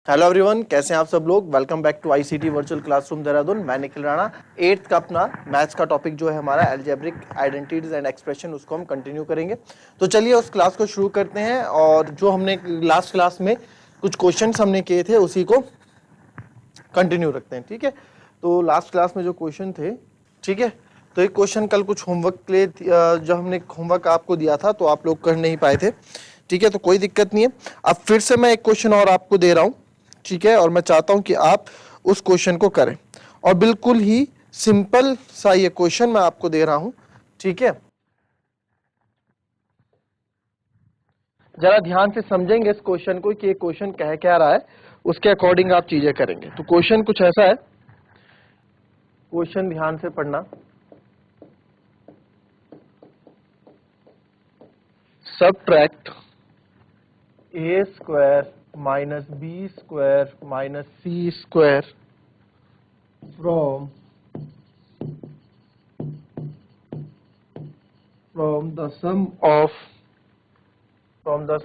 Hello everyone, कैसे हैं आप सब लोग। Welcome back to ICT virtual classroom Dehradun. मैं निखिल राणा। 8th का अपना मैथ्स का टॉपिक जो है हमारा अलजेब्रिक आइडेंटिटीज एंड एक्सप्रेशन, उसको हम कंटिन्यू करेंगे। तो चलिए उस क्लास को शुरू करते हैं। और जो हमने लास्ट क्लास में कुछ क्वेश्चंस हमने किए थे उसी को कंटिन्यू रखते हैं, ठीक है। तो लास्ट क्लास में जो क्वेश्चन थे, ठीक है, तो एक क्वेश्चन कल कुछ होमवर्क के लिए जब हमने होमवर्क आपको दिया था तो आप लोग कर नहीं पाए थे, ठीक है। तो कोई दिक्कत नहीं है। अब फिर से मैं एक क्वेश्चन और आपको दे रहा हूं, ठीक है, और मैं चाहता हूं कि आप उस क्वेश्चन को करें। और बिल्कुल ही सिंपल सा ये क्वेश्चन मैं आपको दे रहा हूं, ठीक है। जरा ध्यान से समझेंगे इस क्वेश्चन को कि ये क्वेश्चन कह क्या रहा है, उसके अकॉर्डिंग आप चीजें करेंगे। तो क्वेश्चन कुछ ऐसा है, क्वेश्चन ध्यान से पढ़ना। Subtract a square minus b square minus c square from the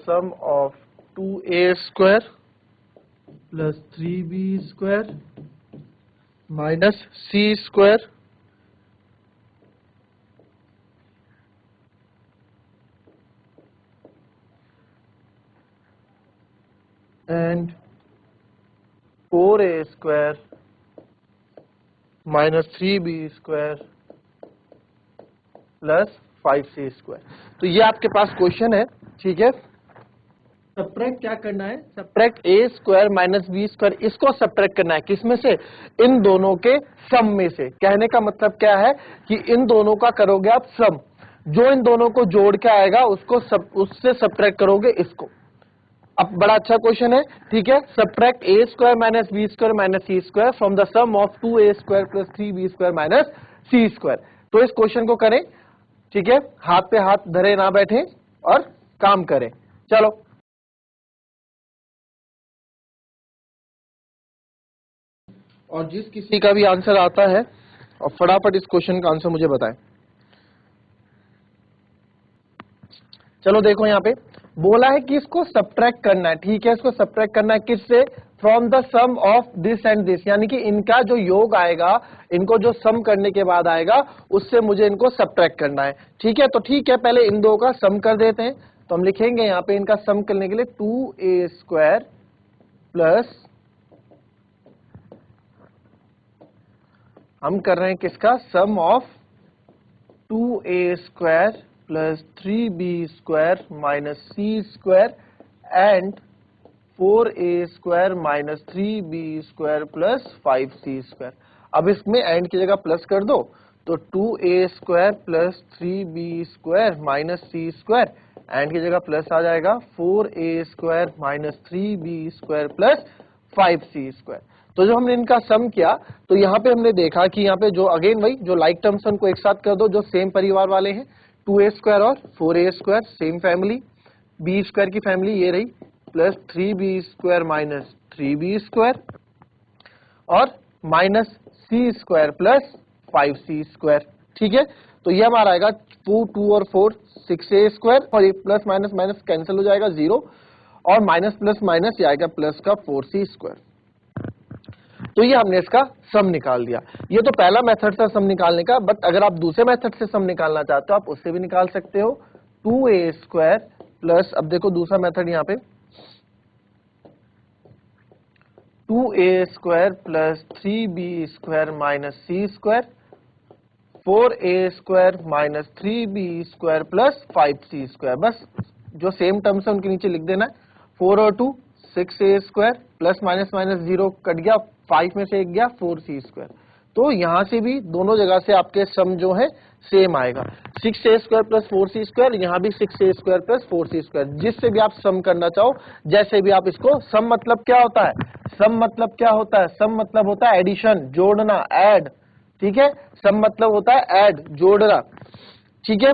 sum of 2a square plus 3b square minus c square and 4a square minus 3b square plus 5c square. तो ये आपके पास question है, ठीक है। Subtract क्या करना है, subtract a square minus b square, इसको सब्ट्रैक्ट करना है किसमें से, इन दोनों के सम में से। कहने का मतलब क्या है कि इन दोनों का करोगे आप सम, जो इन दोनों को जोड़ के आएगा उसको उससे सब्ट्रैक्ट करोगे इसको। अब बड़ा अच्छा क्वेश्चन है, ठीक है। Subtract a square minus b square minus c square from the sum of 2a square plus 3b square minus c square. तो इस क्वेश्चन को करें, ठीक है। हाथ पे हाथ धरे ना बैठे और काम करें। चलो, और जिस किसी का भी आंसर आता है और फटाफट इस क्वेश्चन का आंसर मुझे बताएं। चलो देखो, यहाँ पे बोला है कि इसको सब्ट्रैक्ट करना है, ठीक है। इसको सब्ट्रैक्ट करना है किससे, from the sum of this and this, यानी कि इनका जो योग आएगा, इनको जो सम करने के बाद आएगा उससे मुझे इनको सब्ट्रैक्ट करना है, ठीक है। तो ठीक है, पहले इन दो का सम कर देते हैं। तो हम लिखेंगे यहाँ पे इनका सम करने के लिए 2a स्क्वायर प्लस, हम कर रहे हैं किसका, sum of 2a square plus 3b square minus c square and 4a square minus 3b square plus 5c square. अब इसमें एंड की जगह प्लस कर दो, तो 2a square plus 3b square minus c square, and की जगह प्लस आ जाएगा 4a square minus 3b square plus 5c square. तो जब हमने इनका सम किया तो यहाँ पे हमने देखा कि यहाँ पे जो अगेन वही जो लाइक टर्म्स उनको एक साथ कर दो, जो सेम परिवार वाले हैं, 2a स्क्वायर और 4a square same family, b square की फैमिली ये रही, plus 3b square minus 3b square और minus c square plus 5c square, ठीक है। तो ये हमारा आएगा 2 और 4 6a स्क्वायर, और ये प्लस माइनस माइनस कैंसिल हो जाएगा 0, और माइनस प्लस माइनस ये आएगा प्लस का 4c स्क्वायर। तो ये हमने इसका सम निकाल दिया। ये तो पहला मेथड था सम निकालने का, बट अगर आप दूसरे मेथड से सम निकालना चाहते हो आप उससे भी निकाल सकते हो। 2a स्क्वायर प्लस, अब देखो दूसरा मेथड यहाँ पे, 2a square plus 3b square minus c square, 4a square minus 3b square plus 5c square. बस जो सेम टर्म्स है उनके नीचे लिख देना है। 4 और 2 6a square plus minus minus 0 cut गया, 5 में से एक गया 4c स्क्वायर। तो यहां से भी दोनों जगह से आपके सम जो है सेम आएगा, 6a square plus 4c square, यहाँ भी 6a square plus 4c square. जिससे भी आप सम करना चाहो, जैसे भी आप इसको, सम मतलब क्या होता है, सम मतलब क्या होता है, सम मतलब होता है एडिशन, जोड़ना, ऐड, ठीक है। सम मतलब होता है ऐड, जोड़ना, ठीक है।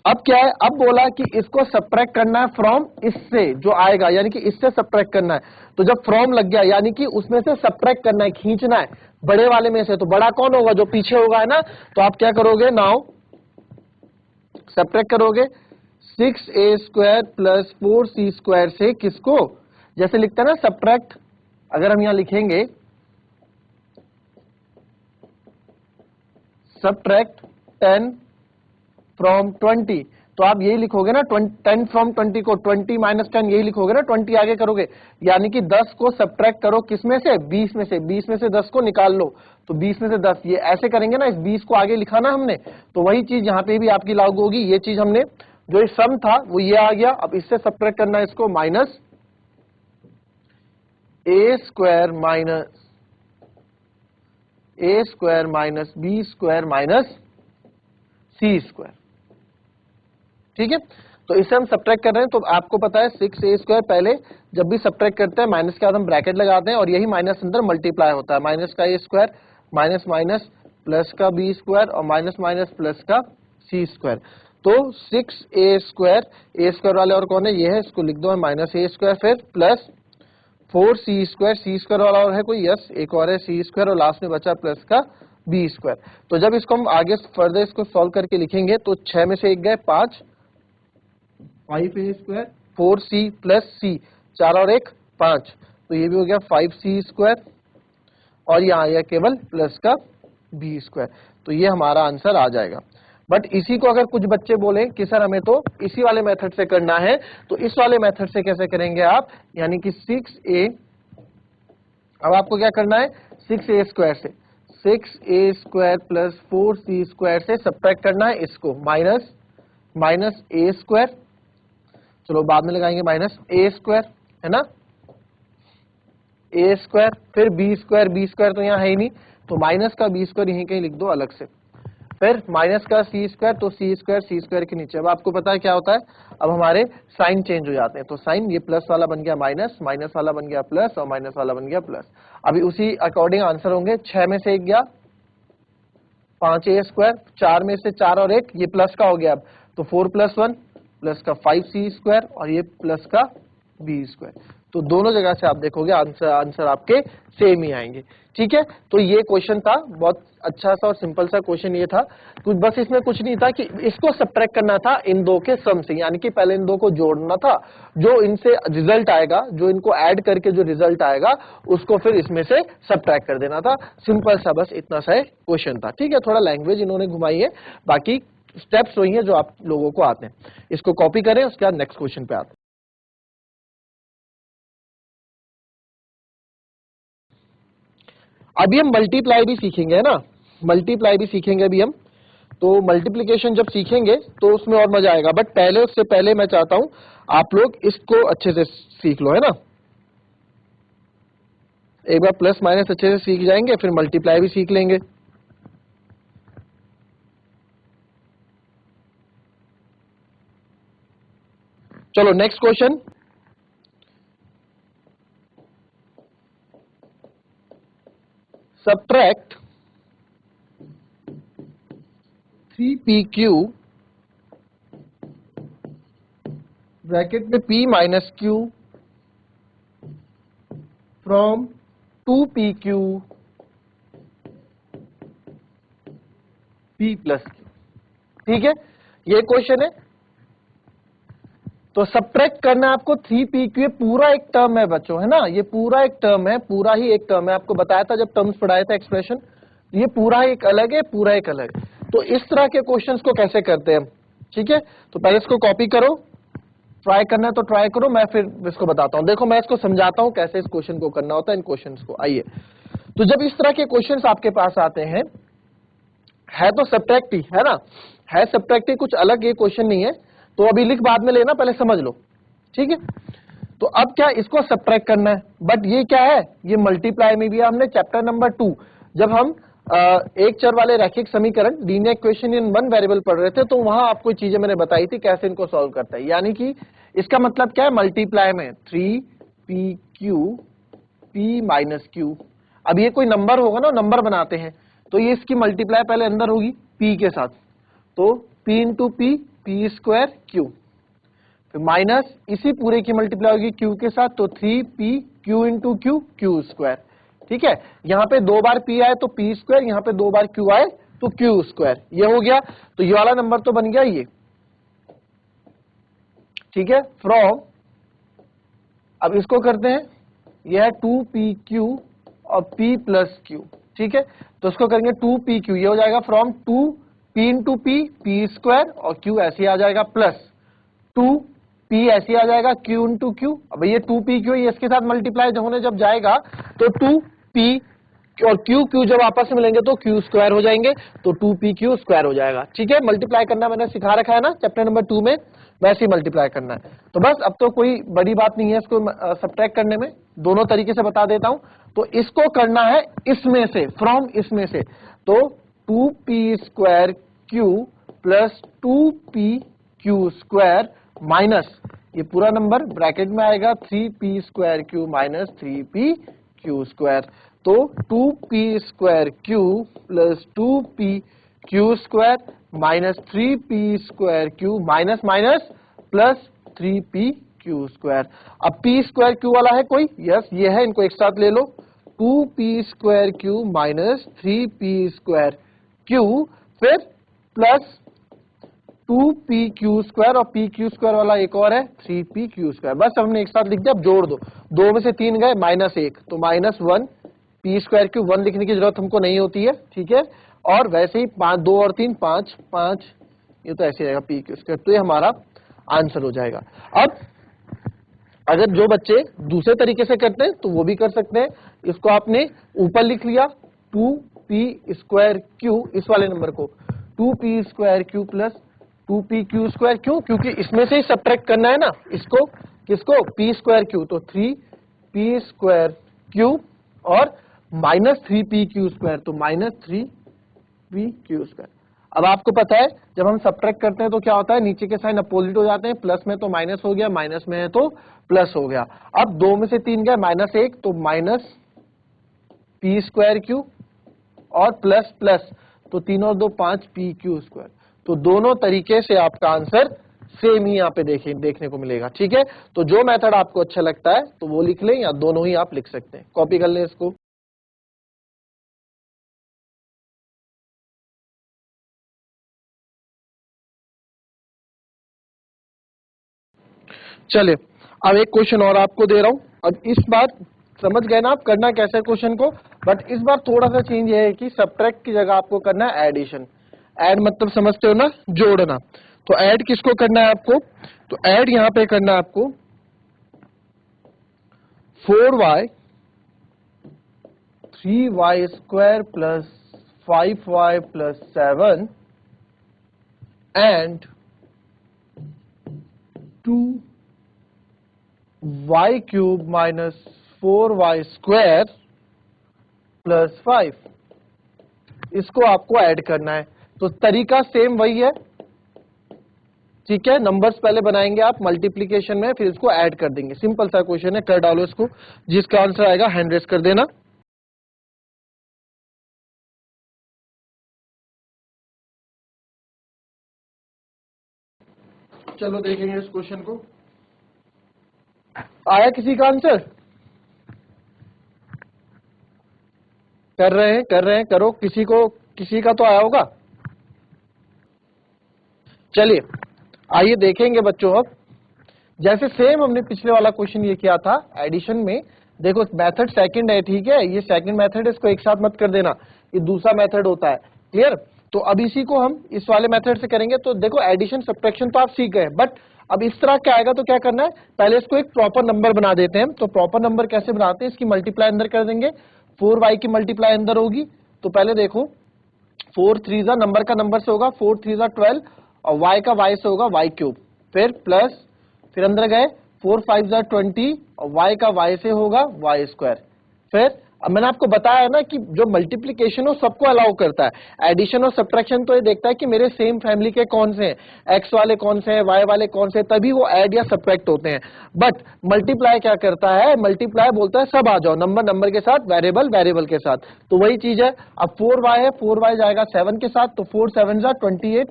अब क्या है, अब बोला कि इसको सब्ट्रैक्ट करना है फ्रॉम इससे जो आएगा, यानी कि इससे सब्ट्रैक्ट करना है। तो जब फ्रॉम लग गया यानी कि उसमें से सब्ट्रैक्ट करना है, खींचना है बड़े वाले में से। तो बड़ा कौन होगा, जो पीछे होगा, है ना। तो आप क्या करोगे, नाउ सब्ट्रैक्ट करोगे 6a square plus 4c square से किसको, जैसे लिखते हैं ना सब्ट्रैक्ट अगर हम यहां लिखेंगे सबट्रैक्ट 10 फ्रॉम 20, तो आप यही लिखोगे ना 10 फ्रॉम 20 को 20 माइनस 10 यही लिखोगे ना, 20 आगे करोगे, यानी कि 10 को सबट्रैक्ट करो किसमें से, 20 में से, 20 में से 10 को निकाल लो, तो 20 में से 10, ये ऐसे करेंगे ना, इस 20 को आगे लिखा ना हमने, तो वही चीज यहाँ पे भी आपकी लागू होगी। ये चीज हमने जो सम था वो ये आ गया, अब इससे सबट्रैक्ट करना है इसको, minus a square minus b square minus c square. ठीक है, तो इसे हम सबट्रैक्ट कर रहे हैं, तो आपको पता है 6a स्क्वायर, पहले जब भी सबट्रैक्ट करते हैं माइनस के बाद हम ब्रैकेट लगाते हैं और यही माइनस अंदर मल्टीप्लाई होता है, माइनस का a square minus minus plus का b स्क्वायर और माइनस माइनस प्लस का c स्क्वायर। तो 6a स्क्वायर, a स्क्वायर वाले और कौन है, ये है, इसको लिख दो माइनस a स्क्वायर, फिर plus 4c square, c square वाला और है कोई, यस एक और है c स्क्वायर, और लास्ट में बचा प्लस का b स्क्वायर। तो जब इसको हम आगे फर्दर इसको सॉल्व करके लिखेंगे तो 6 में से 1 गए 5, 5a square 4c plus c, 4 और 1 5, तो ये भी हो गया 5c स्क्वायर, और यहाँ आया केवल प्लस का b स्क्वायर, तो ये हमारा आंसर आ जाएगा। बट इसी को अगर कुछ बच्चे बोले कि सर हमें तो इसी वाले मेथड से करना है, तो इस वाले मेथड से कैसे करेंगे आप, यानी कि 6a, अब आपको क्या करना है, 6a स्क्वायर से 6a square plus 4c square से सबट्रैक्ट करना है इसको, माइनस माइनस a स्क्वायर, चलो बाद में लगाएंगे, माइनस a स्क्वायर है ना, a स्क्वायर, फिर b स्क्वायर तो यहाँ है ही नहीं, तो माइनस का b स्क्वायर यहीं कहीं लिख दो अलग से, फिर माइनस का c स्क्वायर, तो c स्क्वायर के नीचे। अब आपको पता है क्या होता है, अब हमारे साइन चेंज हो जाते हैं, तो साइन ये प्लस वाला बन गया माइनस, माइनस वाला बन गया प्लस, और माइनस वाला बन गया प्लस। अभी उसी अकॉर्डिंग आंसर होंगे, 6 में से 1 गया 5a स्क्वायर, 4 में से 4 और 1 ये प्लस का हो गया, अब तो 4 प्लस 1 प्लस का 5c स्क्वायर, और ये प्लस का b स्क्वायर, तो दोनों जगह से आप देखोगे आंसर आपके सेम ही आएंगे। ठीक है, तो ये क्वेश्चन था, बहुत अच्छा सा और सिंपल सा क्वेश्चन ये था, कुछ बस इसमें कुछ नहीं था कि इसको सबट्रैक्ट करना था इन दो के सम से, यानी कि पहले इन दो को जोड़ना था, जो इनसे रिजल्ट आएगा, जो इनको ऐड करके जो रिजल्ट आएगा उसको फिर इसमें से सबट्रैक्ट कर देना था, सिंपल सा बस इतना सा क्वेश्चन था। ठीक है, थोड़ा लैंग्वेज इन्होंने घुमाई है, बाकी स्टेप्स वही है जो आप लोगों को आते हैं। इसको कॉपी करें, उसके बाद नेक्स्ट क्वेश्चन पे आते हैं। अभी हम मल्टीप्लाई भी सीखेंगे, है ना, मल्टीप्लाई भी सीखेंगे अभी हम, तो मल्टीप्लिकेशन जब सीखेंगे तो उसमें और मजा आएगा, बट पहले उससे पहले मैं चाहता हूं आप लोग इसको अच्छे से सीख लो, है ना, एक बार प्लस माइनस अच्छे से सीख जाएंगे, फिर मल्टीप्लाई भी सीख लेंगे। चलो next question, subtract 3pq bracket में p minus q from 2pq p plus q। ठीक है, ये क्वेश्चन है, तो सबट्रैक्ट करना है आपको 3pq, ये पूरा एक टर्म है बच्चों, है ना, ये पूरा एक टर्म है, पूरा ही एक टर्म है, आपको बताया था जब टर्म्स पढ़ाया था एक्सप्रेशन, ये पूरा एक अलग है, पूरा एक अलग है। तो इस तरह के क्वेश्चंस को कैसे करते हैं हम, ठीक है, तो पहले इसको कॉपी करो, ट्राई करना है तो ट्राई करो, मैं फिर इसको बताता हूं। देखो मैं इसको समझाता हूं कैसे इस क्वेश्चन को करना होता है, इन क्वेश्चंस को। आइए, तो जब इस तरह के क्वेश्चंस आपके पास आते हैं, है तो सब्ट्रैक्ट ही, है ना, है सब्ट्रैक्ट ही, कुछ अलग ये क्वेश्चन नहीं है, तो अभी लिख बाद में लेना, पहले समझ लो। ठीक है, तो अब क्या इसको सब्ट्रैक्ट करना है, बट ये क्या है, ये मल्टीप्लाई में भी है, हमने चैप्टर नंबर 2 जब हम एक चर वाले रैखिक समीकरण linear equation in one variable पढ़ रहे थे, तो वहां आपको चीजें मैंने बताई थी कैसे इनको सॉल्व करता है। यानी कि इसका मतलब क्या है, मल्टीप्लाई में 3pq p माइनस q, अब ये कोई नंबर होगा ना, नंबर बनाते हैं, तो ये इसकी मल्टीप्लाई पहले अंदर होगी p के साथ, तो p into p square q, फिर माइनस इसी पूरे की मल्टीप्लाई होगी q के साथ, तो 3p q into q square. ठीक है, यहां पे 2 बार p आए तो p स्क्वायर, यहां पे 2 बार q आए तो q स्क्वायर, ये हो गया, तो ये वाला नंबर तो बन गया ये। ठीक है, फ्रॉम, अब इसको करते हैं ये है 2pq और p प्लस q, ठीक है। तो इसको करेंगे 2pq, ये हो जाएगा from 2p into p square और q ऐसे आ जाएगा प्लस 2p ऐसे आ जाएगा q इंटू q। अब ये 2pq ये इसके साथ मल्टीप्लाई होने जब जाएगा तो 2p और q जब आपस में मिलेंगे तो q स्क्वायर हो जाएंगे, तो 2pq स्क्वायर हो जाएगा, ठीक है। मल्टीप्लाई करना मैंने सिखा रखा है ना चैप्टर नंबर 2 में, वैसे ही मल्टीप्लाई करना है। तो बस अब तो कोई बड़ी बात नहीं है इसको सब्ट्रैक्ट करने में, दोनों तरीके से बता देता हूं। तो इसको करना है इसमें से, फ्रॉम इसमें से, तो 2p square q plus 2pq square minus ये पूरा नंबर ब्रैकेट में आएगा 3p square q minus 3pq square. तो 2p square q plus 2pq square minus 3p square q minus minus plus 3pq square. अब p square q वाला है कोई? Yes, ये है, इनको एक साथ ले लो। 2p square q minus 3p square q, फिर प्लस 2pq स्क्वायर और pq स्क्वायर वाला एक और है 3pq स्क्वायर। बस हमने एक साथ लिख दिया, अब जोड़ दो, 2 में से 3 गए माइनस 1, तो माइनस 1 p स्क्वायर क्यू, 1 लिखने की जरूरत हमको नहीं होती है, ठीक है। और वैसे ही 5, 2 और 3 5 5, ये तो ऐसे रहेगा pq स्क्वायर, तो ये हमारा आंसर हो जाएगा। अब अगर जो बच्चे दूसरे तरीके से करते हैं तो वो भी कर सकते हैं। इसको आपने ऊपर लिख लिया 2p स्क्वायर क्यू, इस वाले नंबर को 2p square Q plus 2pq square, क्यों? क्योंकि इसमें से ही सब्ट्रैक्ट करना है ना इसको, किसको? p स्क्वायर क्यू, तो 3p स्क्वायर क्यू और माइनस 3pq स्क्वायर, तो माइनस 3pq स्क्वायर। अब आपको पता है जब हम सब्ट्रैक्ट करते हैं तो क्या होता है, नीचे के साइन अपोजिट हो जाते हैं, प्लस में तो माइनस हो गया, माइनस में है तो प्लस हो गया। अब 2 में से 3 गए माइनस 1, तो माइनस p स्क्वायर क्यू और प्लस प्लस, तो 3 और 2 5 pq स्क्वायर। तो दोनों तरीके से आपका आंसर सेम ही यहाँ पे देखने को मिलेगा, ठीक है। तो जो मेथड आपको अच्छा लगता है तो वो लिख लें, या दोनों ही आप लिख सकते हैं। कॉपी कर लें इसको। चलिए अब एक क्वेश्चन और आपको दे रहा हूं। अब इस बार समझ गए ना आप करना कैसे है क्वेश्चन को, बट इस बार थोड़ा सा चेंज ये है कि सब्ट्रैक्ट की जगह आपको करना है एडिशन। ऐड मतलब समझते हो ना, जोड़ना। तो ऐड किसको करना है आपको? तो ऐड यहां पे करना है आपको 4y 3y square plus 5y plus 7 and 2y cube minus 4y square plus 5, इसको आपको ऐड करना है। तो तरीका सेम वही है, ठीक है। नंबर्स पहले बनाएंगे आप मल्टीप्लीकेशन में, फिर इसको ऐड कर देंगे। सिंपल सा क्वेश्चन है, कर डालो इसको, जिसका आंसर आएगा हैंड रेस कर देना। चलो देखेंगे इस क्वेश्चन को। आया किसी का आंसर? कर रहे हैं, करो, किसी का तो आया होगा। चलिए आइए देखेंगे बच्चों। अब जैसे सेम हमने पिछले वाला क्वेश्चन ये किया था एडिशन में, देखो मेथड सेकंड है, ठीक है, ये सेकंड मेथड है, इसको एक साथ मत कर देना, ये दूसरा मेथड होता है, क्लियर। तो अब इसी को हम इस वाले मेथड से करेंगे। तो देखो एडिशन सब्ट्रैक्शन तो आप सीख गए, बट अब इस तरह क्या आएगा तो क्या करना है, पहले इसको एक प्रॉपर नंबर बना देते हैं। तो प्रॉपर नंबर कैसे बनाते हैं, इसकी मल्टीप्लाई अंदर कर देंगे, 4y की मल्टीप्लाई अंदर होगी। तो पहले देखो 4 3 नंबर का नंबर से होगा, 4 3 12 और y का y से होगा y क्यूब, फिर प्लस, फिर अंदर गए 4 5 20 और y का y से होगा y स्क्वायर। फिर अब मैंने आपको बताया ना कि जो मल्टीप्लिकेशन हो सबको अलाउ करता है, एडिशन और सब्ट्रैक्शन तो ये देखता है कि मेरे सेम फैमिली के कौन से हैं, x वाले कौन से हैं, y वाले कौन से हैं, तभी वो ऐड या सब्ट्रैक्ट होते हैं। बट मल्टीप्लाई क्या करता है, मल्टीप्लाई बोलता है सब आ जाओ, नंबर नंबर के साथ, वेरिएबल वेरिएबल के साथ। तो वही चीज है। अब 4y है, 4y जाएगा 7 के साथ, तो 4 7 28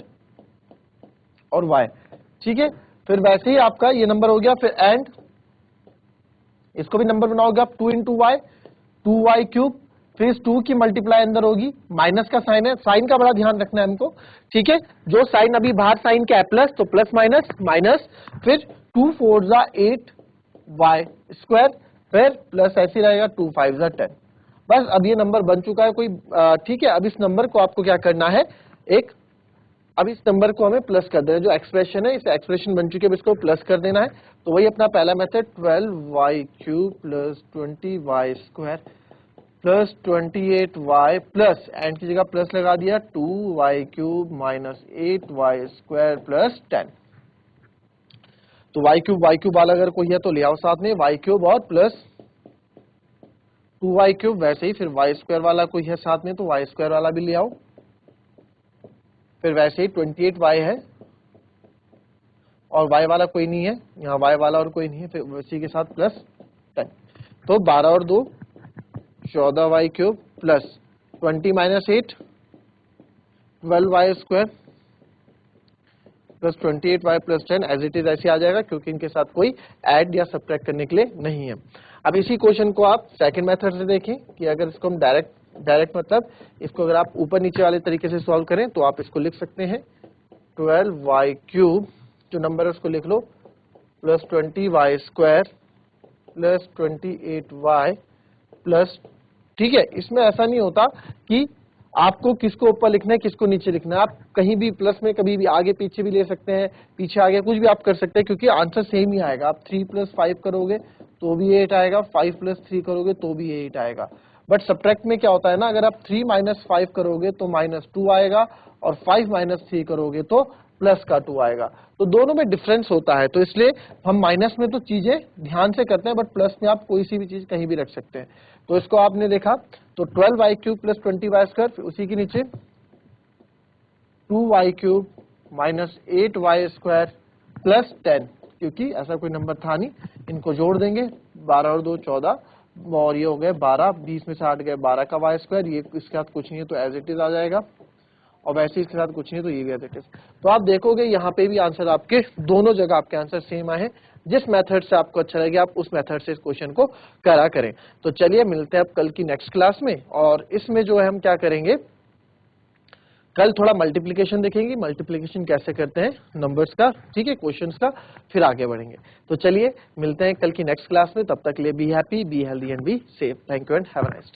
और y, ठीक है। फिर वैसे ही आपका ये नंबर हो गया, फिर एंड इसको भी नंबर बनाओगे आप 2 इंटू वाई, 2y क्यूब, फिर इस 2 की मल्टीप्लाई अंदर होगी, माइनस का साइन है, साइन का बड़ा ध्यान रखना है हमको, ठीक है। जो साइन अभी बाहर साइन का है प्लस, तो प्लस माइनस माइनस, फिर 2 4 8 y स्क्वायर, फिर प्लस ऐसे रहेगा 2 5 10। बस अब ये नंबर बन चुका है कोई, ठीक है। अब इस नंबर को आपको क्या करना है, अब इस नंबर को हमें प्लस कर देना है, जो एक्सप्रेशन है इस एक्सप्रेशन बन चुकी है, अब इसको प्लस कर देना है। तो वही अपना पहला method 12y³ plus 20y² plus 28y plus and की जगह प्लस लगा दिया 2y³ माइनस 8y² प्लस 10। तो y³ वाला अगर कोई है तो ले आओ साथ में y³ और प्लस 2y³, वैसे ही फिर y² वाला कोई है साथ में तो y² वाला भी ले आओ, फिर वैसे ही 28y है और y वाला कोई नहीं है, यहाँ y वाला और कोई नहीं है, फिर उसी के साथ प्लस 10। तो 12 और 2 14y³ plus 20 minus 8 12y² plus 28y plus 10 as it is ऐसे आ जाएगा, क्योंकि इनके साथ कोई ऐड या सब्ट्रैक्ट करने के लिए नहीं है। अब इसी क्वेश्चन को आप सेकंड मेथड से देखें कि अगर इसको हम डायरेक्ट मतलब इसको अगर आप ऊपर नीचे वाले तरीके से सॉल्व करें तो आप इसको लिख सकते हैं 12y³ जो नंबर है उसको लिख लो plus 20y² plus 28y plus, ठीक है। इसमें ऐसा नहीं होता कि आपको किसको ऊपर लिखना है किसको नीचे लिखना है, आप कहीं भी प्लस में कभी भी आगे पीछे भी ले सकते हैं, पीछे आगे कुछ भी आप कर सकते हैं, क्योंकि आंसर सेम ही आएगा। आप 3 + 5 करोगे तो भी 8 आएगा, 5 + 3 करोगे तो भी 8 आएगा। बट सब्ट्रैक्ट में क्या होता है ना, अगर आप 3 - 5 करोगे तो -2 आएगा और 5 - 3 करोगे तो प्लस का 2 आएगा। तो दोनों में डिफरेंस होता है, तो इसलिए हम माइनस में तो चीजें ध्यान से करते हैं, बट प्लस में आप कोई सी भी चीज कहीं भी रख सकते हैं। तो इसको आपने देखा तो 12y³ प्लस 20y², फिर उसी के नीचे 2y³ माइनस 8y² प्लस 10, क्योंकि ऐसा कोई नंबर था नहीं। इनको जोड़ देंगे 12 और 2 14 और ये हो गए 12, 20 में से 8 गए 12 का y², ये इसके साथ कुछ नहीं है तो एज इट इज आ जाएगा, और वैसे इसके साथ कुछ नहीं तो ये भी एज इट इज। तो आप देखोगे यहाँ पे भी आंसर आपके दोनों जगह आपके आंसर सेम आए हैं। जिस मेथड से आपको अच्छा लगे आप उस मेथड से इस क्वेश्चन को करा करें। तो चलिए मिलते हैं अब कल की नेक्स्ट क्लास में, और इसमें जो है हम क्या करेंगे, कल थोड़ा मल्टीप्लिकेशन देखेंगे, मल्टीप्लिकेशन कैसे करते हैं नंबर्स का, ठीक है, क्वेश्चंस का, फिर आगे बढ़ेंगे। तो चलिए मिलते हैं कल की नेक्स्ट क्लास में, तब तक के लिए be happy, be healthy and be safe. Thank you and have a nice day.